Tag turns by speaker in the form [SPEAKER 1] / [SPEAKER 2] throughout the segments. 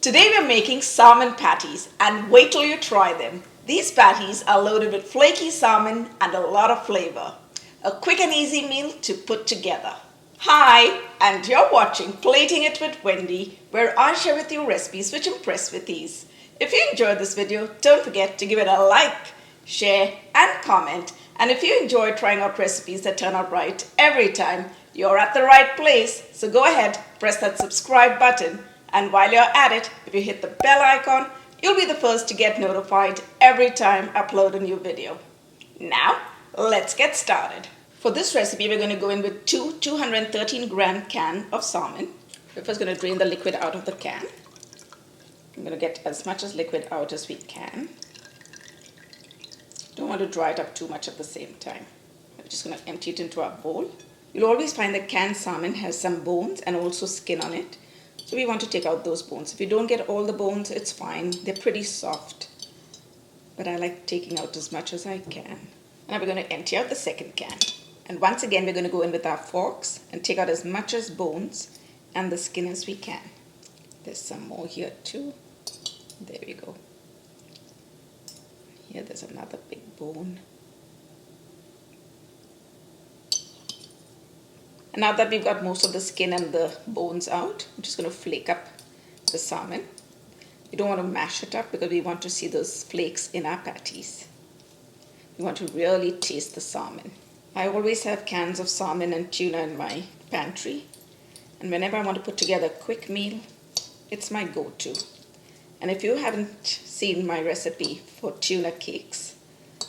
[SPEAKER 1] Today we're making salmon patties, and wait till you try them. These patties are loaded with flaky salmon and a lot of flavor. A quick and easy meal to put together. Hi, and you're watching Plating It with Wendy, where I share with you recipes which impress with ease. If you enjoyed this video, don't forget to give it a like, share and comment. And if you enjoy trying out recipes that turn out right every time, you're at the right place. So go ahead, press that subscribe button. And while you're at it, if you hit the bell icon, you'll be the first to get notified every time I upload a new video. Now, let's get started. For this recipe, we're going to go in with two 213-gram can of salmon. We're first going to drain the liquid out of the can. I'm going to get as much as liquid out as we can. Don't want to dry it up too much at the same time. I'm just going to empty it into our bowl. You'll always find that canned salmon has some bones and also skin on it. So we want to take out those bones. If you don't get all the bones, it's fine. They're pretty soft. But I like taking out as much as I can. Now we're going to empty out the second can. And once again, we're going to go in with our forks and take out as much as bones and the skin as we can. There's some more here too. There we go. Here there's another big bone. And now that we've got most of the skin and the bones out, I'm just going to flake up the salmon. You don't want to mash it up because we want to see those flakes in our patties. We want to really taste the salmon. I always have cans of salmon and tuna in my pantry. And whenever I want to put together a quick meal, it's my go-to. And if you haven't seen my recipe for tuna cakes,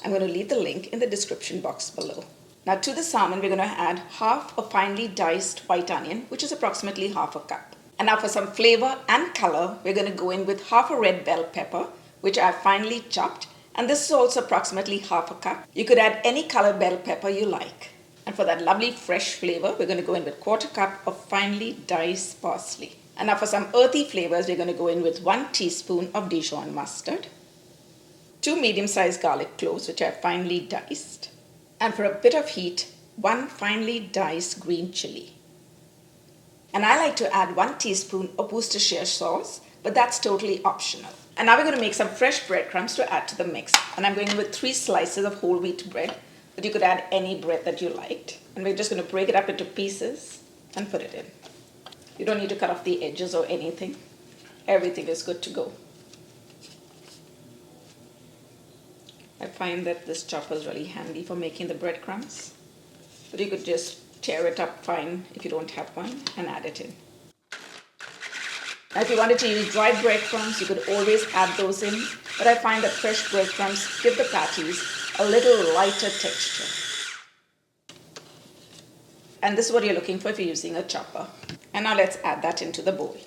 [SPEAKER 1] I'm going to leave the link in the description box below. Now to the salmon, we're going to add half a finely diced white onion, which is approximately half a cup. And now for some flavor and color, we're going to go in with half a red bell pepper, which I've finely chopped. And this is also approximately half a cup. You could add any color bell pepper you like. And for that lovely fresh flavor, we're going to go in with quarter cup of finely diced parsley. And now for some earthy flavors, we're going to go in with 1 teaspoon of Dijon mustard, 2 medium-sized garlic cloves, which I've finely diced. And for a bit of heat, 1 finely diced green chili. And I like to add 1 teaspoon of Worcestershire sauce, but that's totally optional. And now we're going to make some fresh breadcrumbs to add to the mix. And I'm going in with 3 slices of whole wheat bread, but you could add any bread that you liked. And we're just going to break it up into pieces and put it in. You don't need to cut off the edges or anything. Everything is good to go. I find that this chopper is really handy for making the breadcrumbs. But you could just tear it up fine if you don't have one and add it in. Now if you wanted to use dry breadcrumbs, you could always add those in. But I find that fresh breadcrumbs give the patties a little lighter texture. And this is what you're looking for if you're using a chopper. And now let's add that into the bowl.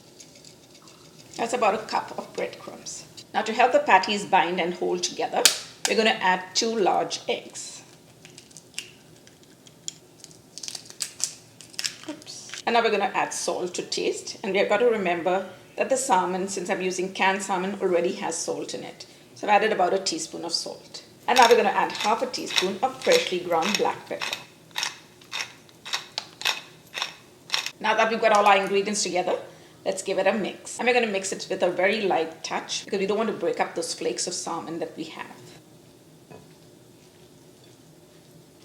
[SPEAKER 1] That's about a cup of breadcrumbs. Now to help the patties bind and hold together, we're going to add 2 large eggs. Oops. And now we're going to add salt to taste. And we've got to remember that the salmon, since I'm using canned salmon, already has salt in it. So I've added about a teaspoon of salt. And now we're going to add half a teaspoon of freshly ground black pepper. Now that we've got all our ingredients together, let's give it a mix. And we're going to mix it with a very light touch because we don't want to break up those flakes of salmon that we have.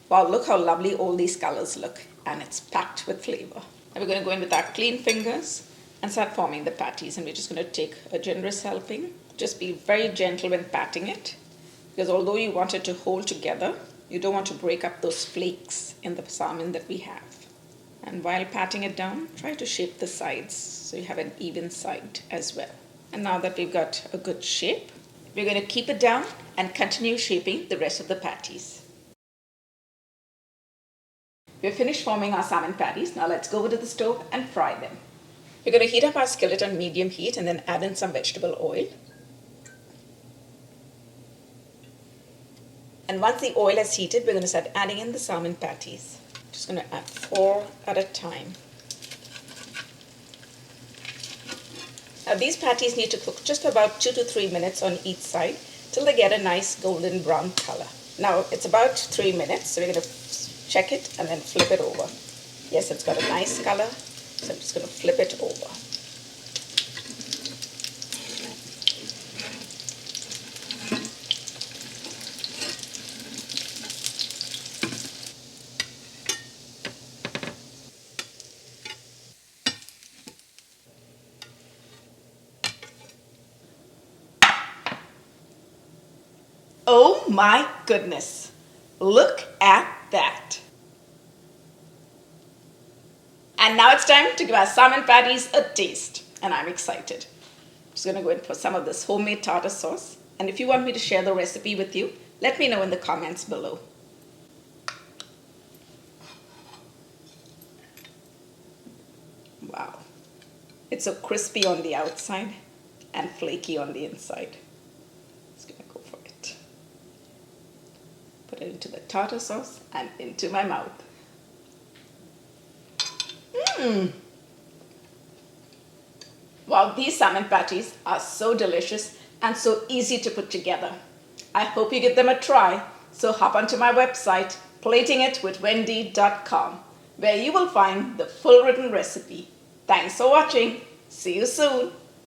[SPEAKER 1] Wow, look how lovely all these colors look, and it's packed with flavor. Now we're going to go in with our clean fingers and start forming the patties, and we're just going to take a generous helping. Just be very gentle when patting it, because although you want it to hold together, you don't want to break up those flakes in the salmon that we have. And while patting it down, try to shape the sides so you have an even side as well. And now that we've got a good shape, we're going to keep it down and continue shaping the rest of the patties. We're finished forming our salmon patties. Now let's go over to the stove and fry them. We're going to heat up our skillet on medium heat and then add in some vegetable oil. And once the oil has heated, we're going to start adding in the salmon patties. Just going to add 4 at a time. Now these patties need to cook just about 2 to 3 minutes on each side till they get a nice golden brown color. Now it's about 3 minutes, so we're going to check it and then flip it over. Yes, it's got a nice color, so I'm just going to flip it over. Oh my goodness. Look at that. And now it's time to give our salmon patties a taste. And I'm excited. I'm just going to go in for some of this homemade tartar sauce. And if you want me to share the recipe with you, let me know in the comments below. Wow. It's so crispy on the outside and flaky on the inside. Just going to go for it. Put it into the tartar sauce and into my mouth. Wow, these salmon patties are so delicious and so easy to put together. I hope you give them a try. So hop onto my website, platingitwithwendy.com, where you will find the full written recipe. Thanks for watching. See you soon.